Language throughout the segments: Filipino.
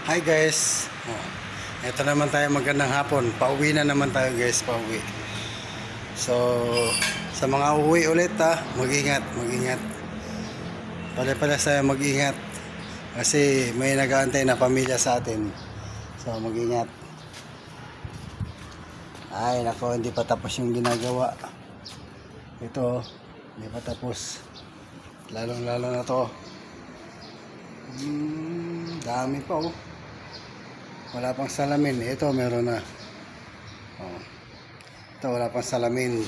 Hi guys. Ito naman tayo, magandang hapon. Pauwi na naman tayo guys, pauwi. So, sa mga uuwi ulit mag-ingat. Pala tayo mag-ingat. Kasi may nag-aantay na pamilya sa atin. So, mag-ingat. Ay, nako, hindi pa tapos yung ginagawa. Ito, hindi pa tapos. Lalong-lalo na to. Dami pa Wala pang salamin. Ito meron na. Ito wala pang salamin.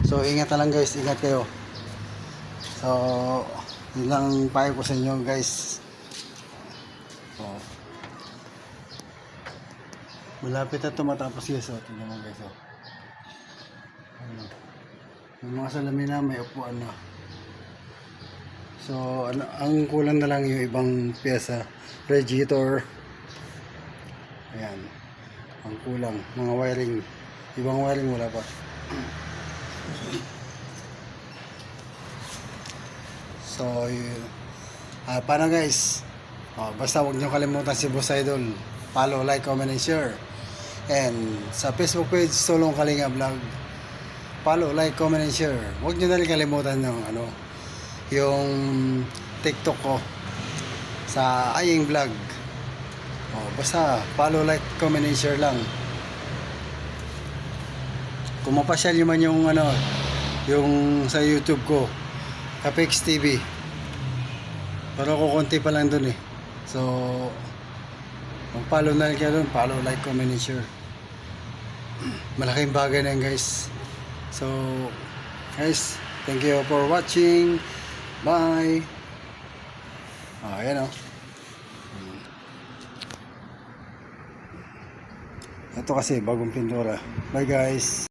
So ingat na lang guys, ingat kayo. So yun lang payo ko sa inyo guys. Malapit na ito matapos guys. Tingnan mo guys. Yung mga salamin na may upuan na. So, ang kulang na lang yung ibang pyesa, radiator. Ayan. Ang kulang, mga wiring. Ibang wiring wala pa. So, paano guys? Basta huwag nyo kalimutan si Boss Idol. Follow, like, comment, and share. And sa Facebook page, Solong Kalinga Vlog. Follow, like, comment, and share. Huwag nyo na rin kalimutan yung TikTok ko sa Aying Vlog. Basta follow, like, comment, and share lang. Kung mapasyal nyo man yung sa YouTube ko, Capex TV. Pero kukunti pa lang dun So mag-follow na rin kayo dun. Follow, like, comment, and share. Malaking bagay na yan guys. So guys, thank you for watching. Bye. Ayan Ito kasi bagong pintura. Bye guys.